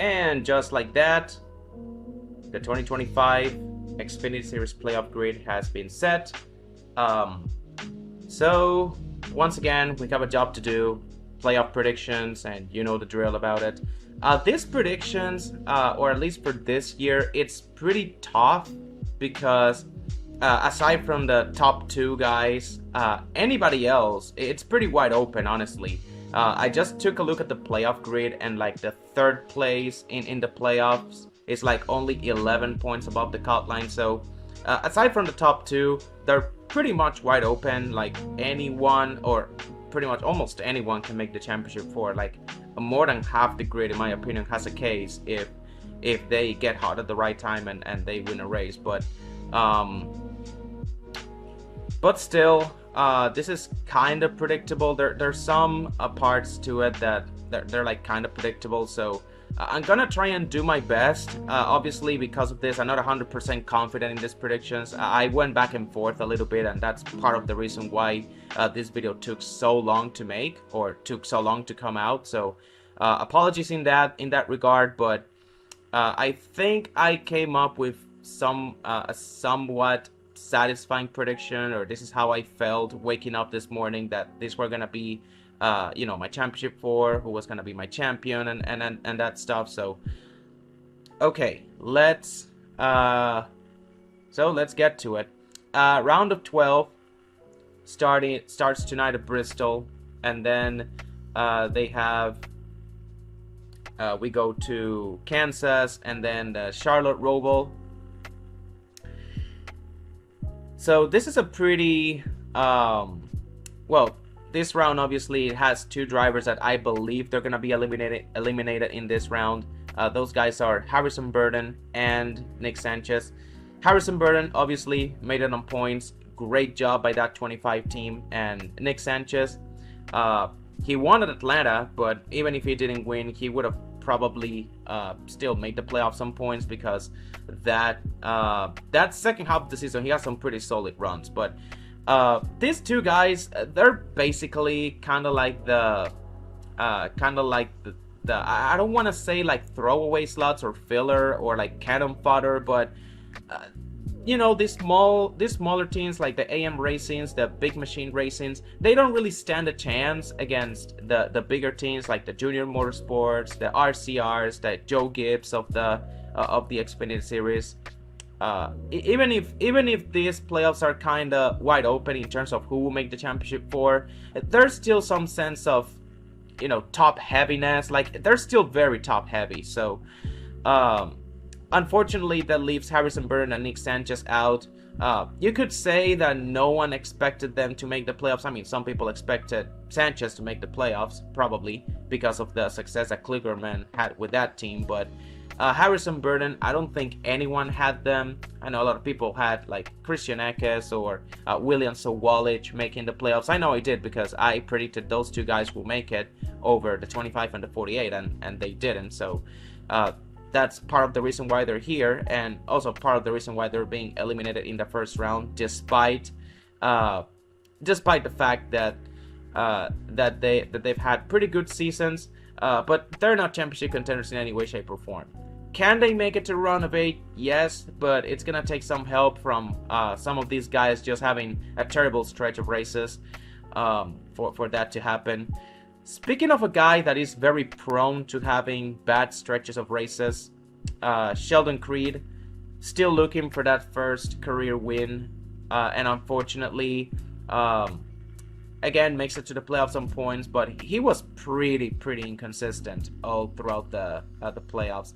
And just like that, the 2025 Xfinity Series playoff grid has been set. Um, so, once again, we have a job to do, playoff predictions, and you know the drill about it. These predictions, or at least for this year, it's pretty tough because aside from the top two guys, anybody else, it's pretty wide open, honestly. I just took a look at the playoff grid, and like the third place in the playoffs is like only 11 points above the cut line. So aside from the top two, they're pretty much wide open. Like anyone, or pretty much almost anyone, can make the championship four. Like more than half the grid, in my opinion, has a case if they get hot at the right time and they win a race. But still, this is kind of predictable. There's some parts to it that they're like kind of predictable. So I'm gonna try and do my best. Obviously, because of this, I'm not 100% confident in these predictions. I went back and forth a little bit, and that's part of the reason why this video took so long to make, or took so long to come out. So apologies in that regard, but I think I came up with a somewhat satisfying prediction, or this is how I felt waking up this morning, that these were gonna be my championship four, who was gonna be my champion, and that stuff. So okay, let's get to it. Round of 12 starts tonight at Bristol, and then they have we go to Kansas, and then the Charlotte Roval. So this is a pretty well, this round obviously has two drivers that I believe they're gonna be eliminated in this round. Those guys are Harrison Burton and Nick Sanchez. Harrison Burton obviously made it on points. Great job by that 25 team. And Nick Sanchez, he won at Atlanta, but even if he didn't win, he would have probably still made the playoffs some points, because that second half of the season he has some pretty solid runs. But these two guys, they're basically kind of like the I don't want to say like throwaway slots or filler or like cannon fodder, but these smaller teams like the AM Racings, the Big Machine Racings, they don't really stand a chance against the bigger teams like the Junior Motorsports, the RCRs, the Joe Gibbs of the Xfinity Series. Even if these playoffs are kind of wide open in terms of who will make the championship four, there's still some sense of top heaviness. Like they're still very top heavy. So unfortunately, that leaves Harrison Burton and Nick Sanchez out. You could say that no one expected them to make the playoffs. I mean, some people expected Sanchez to make the playoffs, probably because of the success that Kligerman had with that team. But Harrison Burton, I don't think anyone had them. I know a lot of people had like Christian Eckes or William Sawalich making the playoffs. I know I did, because I predicted those two guys will make it over the 25 and the 48, and they didn't. So that's part of the reason why they're here, and also part of the reason why they're being eliminated in the first round, despite the fact that they've had pretty good seasons, but they're not championship contenders in any way, shape, or form. Can they make it to round of 8? Yes, but it's gonna take some help from some of these guys just having a terrible stretch of races for that to happen. Speaking of a guy that is very prone to having bad stretches of races, Sheldon Creed, still looking for that first career win, and unfortunately, again, makes it to the playoffs on points, but he was pretty inconsistent all throughout the playoffs.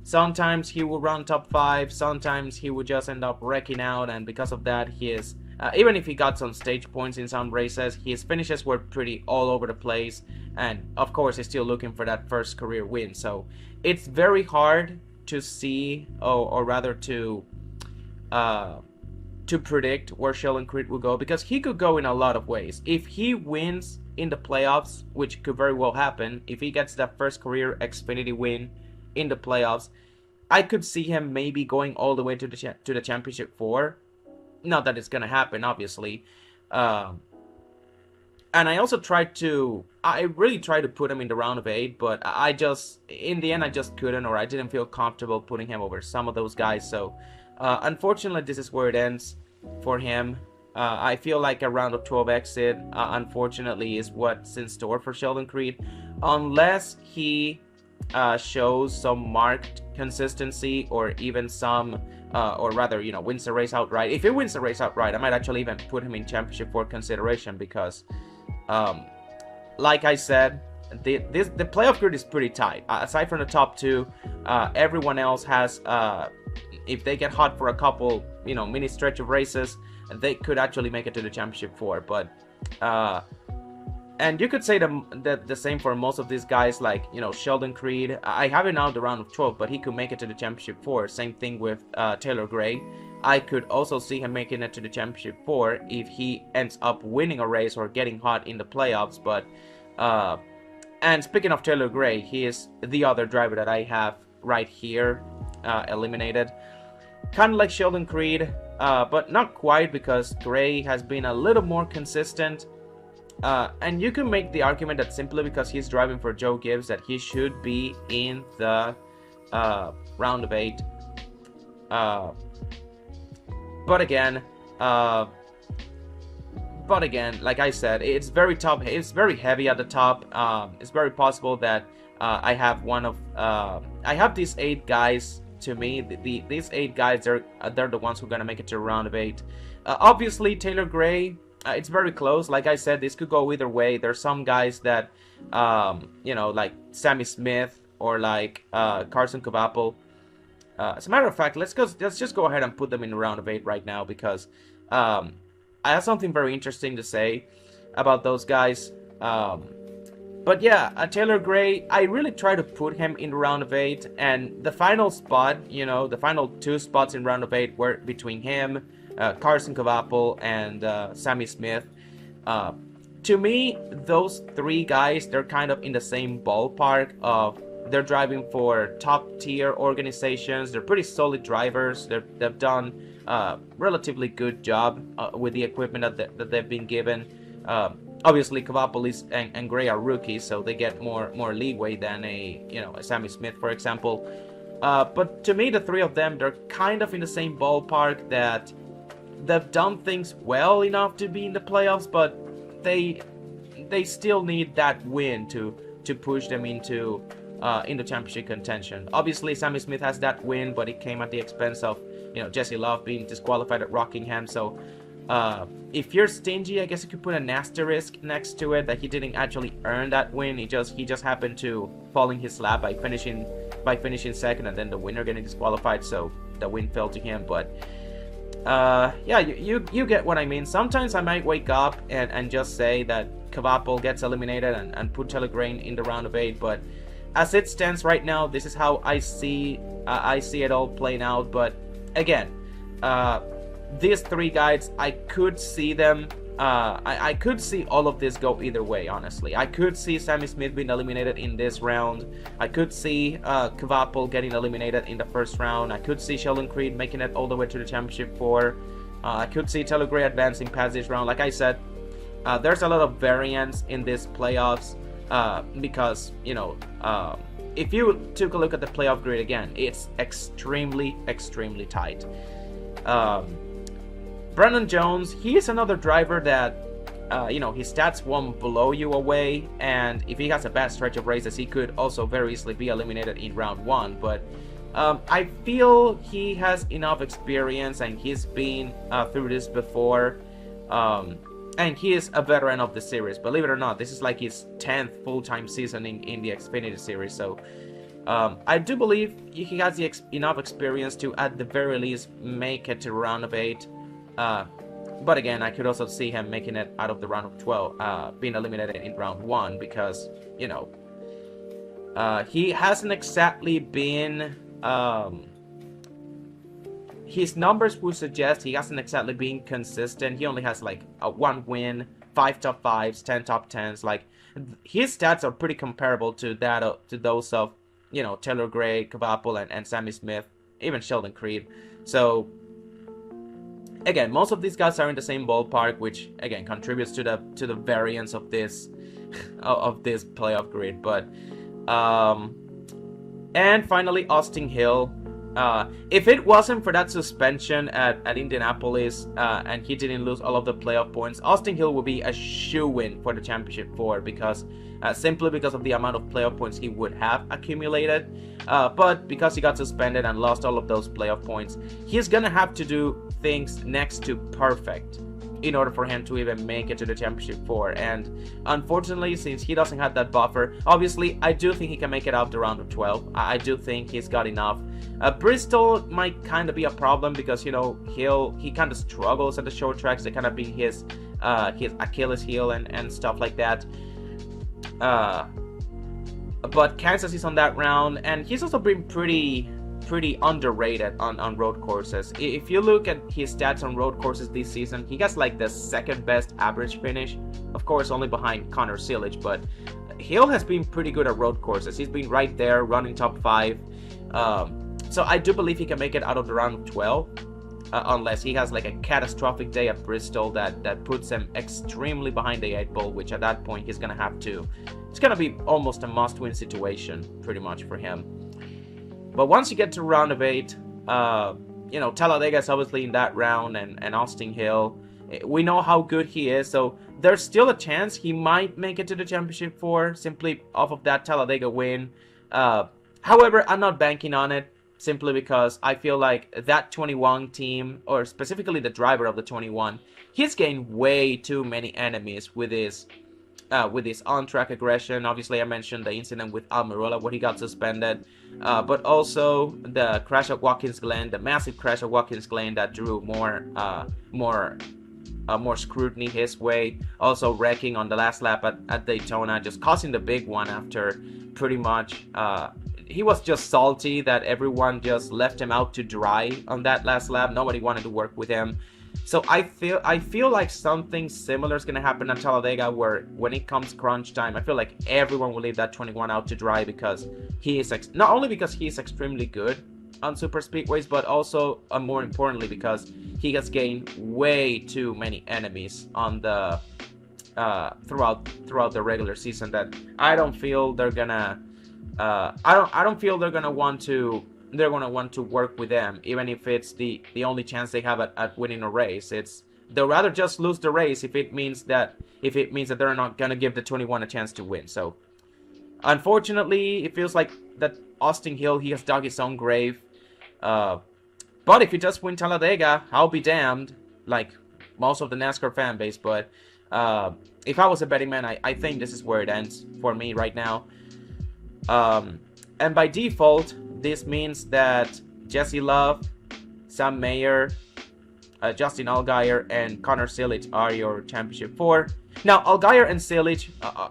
Sometimes he will run top 5, sometimes he would just end up wrecking out, and because of that, he is even if he got some stage points in some races, his finishes were pretty all over the place, and of course he's still looking for that first career win. So it's very hard to see, or rather to predict where Sheldon Creed will go, because he could go in a lot of ways. If he wins in the playoffs, which could very well happen, if he gets that first career Xfinity win in the playoffs, I could see him maybe going all the way to the championship 4. Not that it's gonna happen, obviously, And I really tried to put him in the round of 8, but I just, in the end, I just couldn't, or I didn't feel comfortable putting him over some of those guys. So, unfortunately, this is where it ends for him. I feel like a round of 12 exit, unfortunately, is what's in store for Sheldon Creed, unless he shows some marked consistency, or even some, or rather, wins the race outright. If he wins the race outright, I might actually even put him in championship for consideration, because like I said, the playoff grid is pretty tight. Aside from the top two, everyone else has, if they get hot for a couple, mini stretch of races, they could actually make it to the championship four. But and you could say the same for most of these guys, like Sheldon Creed. I have him out the round of 12, but he could make it to the championship four. Same thing with Taylor Gray. I could also see him making it to the championship four if he ends up winning a race or getting hot in the playoffs. But and speaking of Taylor Gray, he is the other driver that I have right here eliminated. Kind of like Sheldon Creed, but not quite, because Gray has been a little more consistent. And you can make the argument that simply because he's driving for Joe Gibbs, that he should be in the round of 8. But again, like I said, it's very top. It's very heavy at the top. It's very possible that I have I have these 8 guys. To me, these 8 guys, they're the ones who are gonna make it to the round of 8. Obviously, Taylor Gray. It's very close. Like I said, this could go either way. There's some guys that, like Sammy Smith or like Carson Cavapple. As a matter of fact, let's just go ahead and put them in the round of 8 right now, because I have something very interesting to say about those guys. But yeah, Taylor Gray, I really try to put him in the round of 8, and the final spot, the final 2 spots in round of 8 were between him, Carson Cavapple, and Sammy Smith. To me, those 3 guys, they're kind of in the same ballpark of, they're driving for top tier organizations. They're pretty solid drivers. They've done a relatively good job with the equipment that they've been given. Obviously, Cavapple and Gray are rookies, so they get more leeway than a Sammy Smith, for example. But to me, the 3 of them, they're kind of in the same ballpark, that they've done things well enough to be in the playoffs, but they still need that win to push them into championship contention. Obviously, Sammy Smith has that win, but it came at the expense of Jesse Love being disqualified at Rockingham. So if you're stingy, I guess you could put an asterisk next to it, that he didn't actually earn that win. He just happened to fall in his lap by finishing second, and then the winner getting disqualified, so the win fell to him. But yeah, you get what I mean. Sometimes I might wake up and just say that Cavapple gets eliminated and put Taylor Gray in the round of 8, but as it stands right now, this is how I see it all playing out. But again, these 3 guys, I could see them. I could see all of this go either way, honestly. I could see Sammy Smith being eliminated in this round. I could see Cavapple getting eliminated in the first round. I could see Sheldon Creed making it all the way to the championship 4. I could see Taylor Gray advancing past this round. Like I said, there's a lot of variance in this playoffs. Because if you took a look at the playoff grid again, it's extremely tight. Brandon Jones, he is another driver that his stats won't blow you away, and if he has a bad stretch of races, he could also very easily be eliminated in round 1. But I feel he has enough experience, and he's been through this before. And he is a veteran of the series. Believe it or not, this is like his 10th full-time season in the Xfinity series. So I do believe he has enough experience to, at the very least, make it to round of 8. But again, I could also see him making it out of the round of 12, being eliminated in round 1, because he hasn't exactly been. His numbers would suggest he hasn't exactly been consistent. He only has like a 1 win, 5 top 5s, 10 top 10s. Like, his stats are pretty comparable to those of Taylor Gray, Cavapple, and Sammy Smith, even Sheldon Creed. So again, most of these guys are in the same ballpark, which again contributes to the variance of this of this playoff grid. But and finally, Austin Hill. If it wasn't for that suspension at Indianapolis and he didn't lose all of the playoff points, Austin Hill would be a shoo-in for the championship four because simply because of the amount of playoff points he would have accumulated. But because he got suspended and lost all of those playoff points, he's gonna have to do things next to perfect in order for him to even make it to the championship four. And unfortunately, since he doesn't have that buffer, obviously I do think he can make it out the round of 12. I do think he's got enough. Bristol might kind of be a problem because, you know, he kind of struggles at the short tracks. They kind of be his Achilles heel and stuff like that. But Kansas is on that round, and he's also been pretty underrated on road courses. If you look at his stats on road courses this season, he has like the second best average finish, of course only behind Connor Silich, but Hill has been pretty good at road courses. He's been right there running top 5. So I do believe he can make it out of the round of 12, unless he has like a catastrophic day at Bristol that puts him extremely behind the 8 ball, which at that point he's gonna have to, it's gonna be almost a must-win situation pretty much for him. But once you get to round of 8, you know, Talladega is obviously in that round, and Austin Hill, we know how good he is, so there's still a chance he might make it to the championship 4 simply off of that Talladega win. However, I'm not banking on it simply because I feel like that 21 team, or specifically the driver of the 21, he's gained way too many enemies with his on-track aggression. Obviously, I mentioned the incident with Almirola where he got suspended, but also the crash at Watkins Glen, the massive crash at Watkins Glen that drew more scrutiny his way. Also wrecking on the last lap at Daytona, just causing the big one after pretty much he was just salty that everyone just left him out to dry on that last lap. Nobody wanted to work with him. So I feel like something similar is going to happen at Talladega, where when it comes crunch time, I feel like everyone will leave that 21 out to dry because he is not only because he's extremely good on super speedways, but also more importantly because he has gained way too many enemies on the throughout the regular season that I don't feel they're gonna I don't feel they're gonna want to work with them, even if it's the only chance they have at winning a race. They'll rather just lose the race if it means that they're not gonna give the 21 a chance to win. So unfortunately, it feels like that Austin Hill, he has dug his own grave. But if he does win Talladega, I'll be damned, like most of the NASCAR fan base. But if I was a betting man, I think this is where it ends for me right now. And by default, this means that Jesse Love, Sam Mayer, Justin Allgaier, and Connor Silich are your championship 4. Now, Allgaier and Silich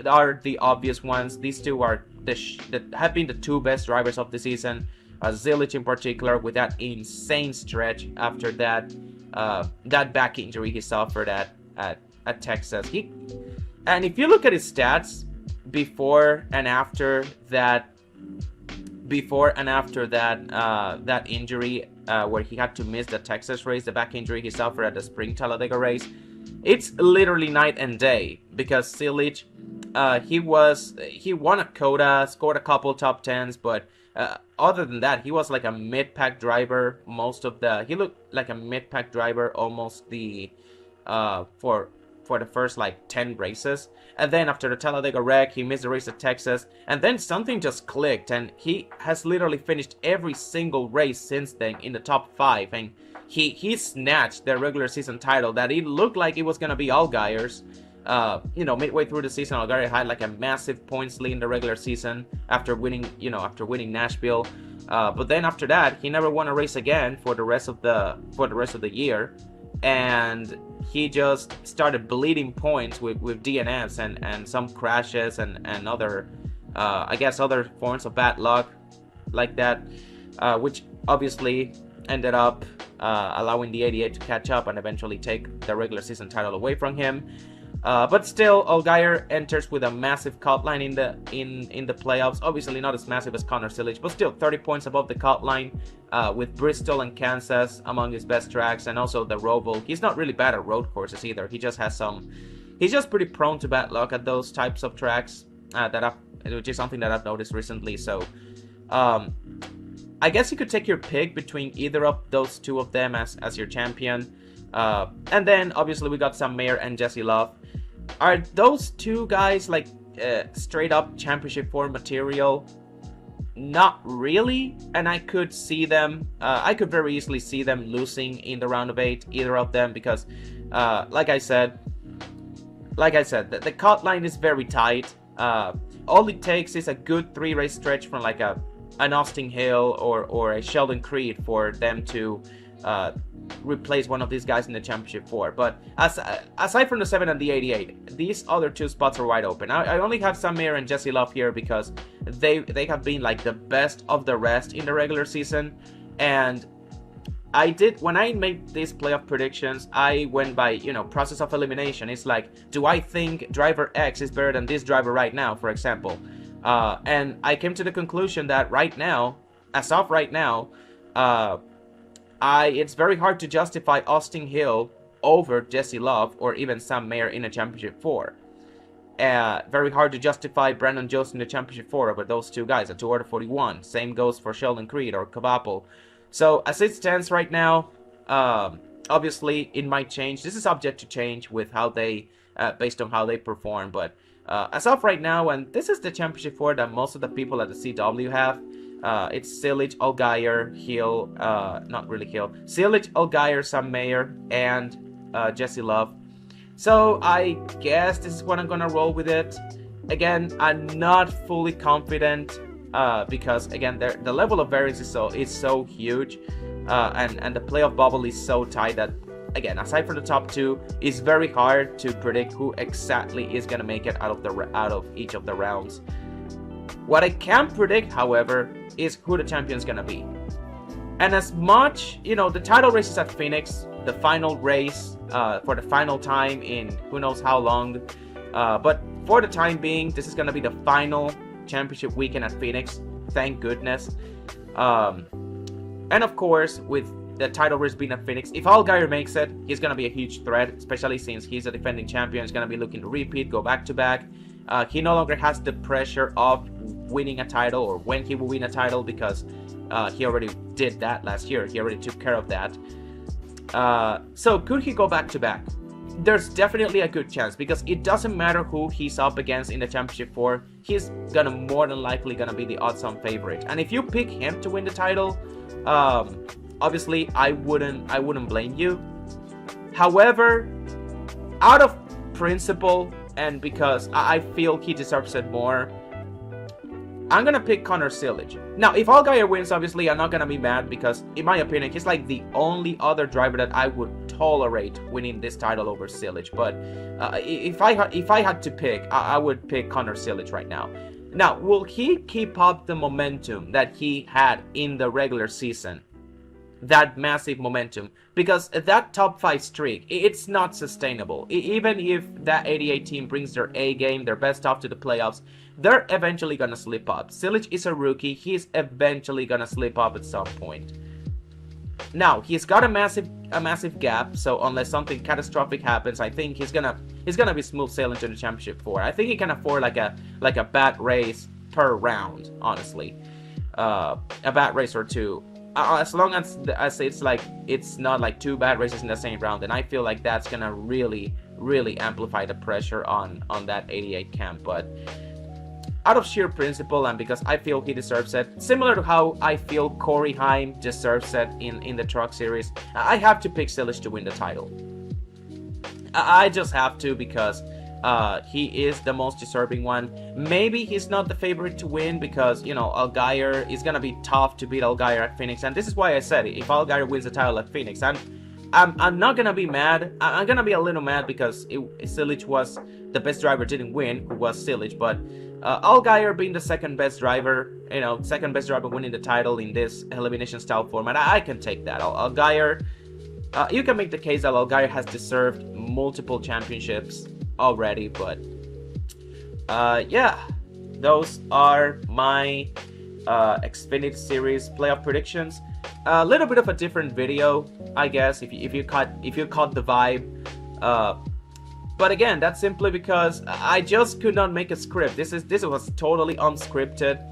are the obvious ones. These two are have been the 2 best drivers of the season. Silich in particular, with that insane stretch after that back injury he suffered at Texas. And if you look at his stats before and after that that injury where he had to miss the Texas race, the back injury he suffered at the spring Talladega race, it's literally night and day. Because Silich, he won a COTA, scored a couple top 10s, but other than that, he was like a mid-pack driver he looked like a mid-pack driver almost for the first like 10 races. And then after the Talladega wreck, he missed the race at Texas, and then something just clicked, and he has literally finished every single race since then in the top 5, and he snatched the regular season title that it looked like it was gonna be Allgaier's. Midway through the season, Allgaier had like a massive points lead in the regular season after winning Nashville. But then after that, he never won a race again for the rest of the year, and he just started bleeding points with DNFs and some crashes and other other forms of bad luck like that, which obviously ended up allowing the 88 to catch up and eventually take the regular season title away from him. But still, Allgaier enters with a massive cut line in the playoffs. Obviously, not as massive as Connor Silich, but still 30 points above the cut line. With Bristol and Kansas among his best tracks, and also the Roval. He's not really bad at road courses either. He just has some. He's just pretty prone to bad luck at those types of tracks. Which is something that I've noticed recently. So, I guess you could take your pick between either of those two of them as your champion. And then obviously we got Sam Mayer and Jesse Love. Are those two guys like straight up championship 4 material? Not really, and I could see them. I could very easily see them losing in the round of 8, either of them, because, like I said, the cut line is very tight. All it takes is a good 3-race stretch from like an Austin Hill or a Sheldon Creed for them to replace one of these guys in the championship 4. But aside from the 7 and the 88, these other 2 spots are wide open. I only have Sam Mayer and Jesse Love here because they have been like the best of the rest in the regular season. And when I made these playoff predictions, I went by, process of elimination. It's like, do I think driver X is better than this driver right now, for example? And I came to the conclusion that right now, as of right now, it's very hard to justify Austin Hill over Jesse Love or even Sam Mayer in a championship 4. Very hard to justify Brandon Jones in the championship 4 over those two guys at 2 out of 41. Same goes for Sheldon Creed or Cavapo. So as it stands right now, obviously it might change. This is subject to change with how they, based on how they perform. But as of right now, and this is the championship 4 that most of the people at the CW have. It's Silich, Allgaier, Hill, not really Hill. Silich, Allgaier, Sam Mayer, and Jesse Love. So I guess this is what I'm gonna roll with it. Again, I'm not fully confident because again, the level of variance is so huge, and the playoff bubble is so tight that again, aside from the top 2, it's very hard to predict who exactly is gonna make it out of each of the rounds. What I can predict, however, is who the champion is gonna be. And as much, the title race is at Phoenix, the final race for the final time in who knows how long. But for the time being, this is gonna be the final championship weekend at Phoenix. Thank goodness. And of course, with the title race being at Phoenix, if Allgaier makes it, he's gonna be a huge threat, especially since he's a defending champion. He's gonna be looking to repeat, go back to back. He no longer has the pressure of winning a title or when he will win a title because he already did that last year. He already took care of that. So could he go back to back? There's definitely a good chance because it doesn't matter who he's up against in the championship 4. He's gonna more than likely gonna be the odds-on favorite. And if you pick him to win the title, obviously I wouldn't blame you. However, out of principle and because I feel he deserves it more, I'm gonna pick Connor Silich. Now, if Allgaier wins, obviously I'm not gonna be mad because, in my opinion, he's like the only other driver that I would tolerate winning this title over Silich. But if I had to pick, I would pick Connor Silich right now. Now, will he keep up the momentum that he had in the regular season? That massive momentum, because that top 5 streak, it's not sustainable. Even if that 88 team brings their A game, their best stuff to the playoffs, they're eventually gonna slip up. Silich is a rookie. He's eventually gonna slip up at some point. Now, he's got a massive gap, so unless something catastrophic happens, I think he's gonna be smooth sailing to the championship 4. I think he can afford like a bad race per round, honestly. A bad race or 2. As long as it's not like 2 bad races in the same round, then I feel like that's gonna really amplify the pressure on that 88 camp. But out of sheer principle and because I feel he deserves it, similar to how I feel Corey Heim deserves it in the Truck Series, I have to pick Silich to win the title. I just have to because he is the most deserving one. Maybe he's not the favorite to win because, Allgaier is gonna be tough to beat Allgaier at Phoenix, and this is why I said it. If Allgaier wins the title at Phoenix, I'm not gonna be mad. I'm gonna be a little mad because Silich was the best driver, didn't win, who was Silich, but Allgaier being the second best driver, winning the title in this elimination style format, I can take that. Allgaier, you can make the case that Allgaier has deserved multiple championships already. But yeah, those are my Xfinity Series playoff predictions. A little bit of a different video, I guess, if you caught the vibe. But again, that's simply because I just could not make a script. This was totally unscripted,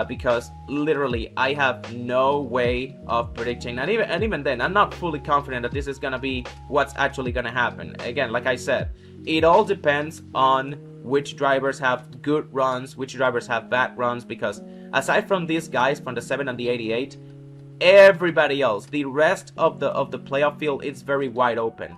because literally I have no way of predicting, and even then, I'm not fully confident that this is gonna be what's actually gonna happen. Again, like I said, it all depends on which drivers have good runs, which drivers have bad runs, because aside from these guys from the 7 and the 88, everybody else, the rest of the playoff field, is very wide open.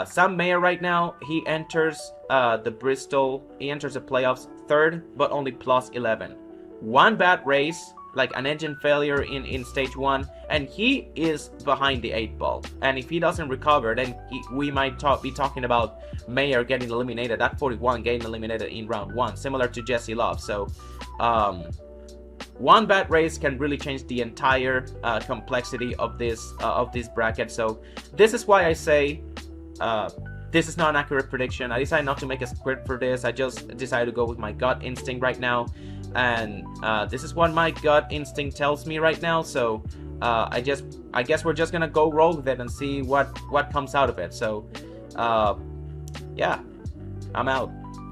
Sam Mayer right now, he enters the playoffs third, but only plus 11. One bad race, like an engine failure in stage 1, and he is behind the 8 ball. And if he doesn't recover, then we might be talking about Mayer getting eliminated, that 41 getting eliminated in round 1, similar to Jesse Love. So one bad race can really change the entire complexity of this bracket. So this is why I say this is not an accurate prediction. I decided not to make a script for this. I just decided to go with my gut instinct right now, and this is what my gut instinct tells me right now. So I guess we're just gonna go roll with it and see what comes out of it. So yeah, I'm out.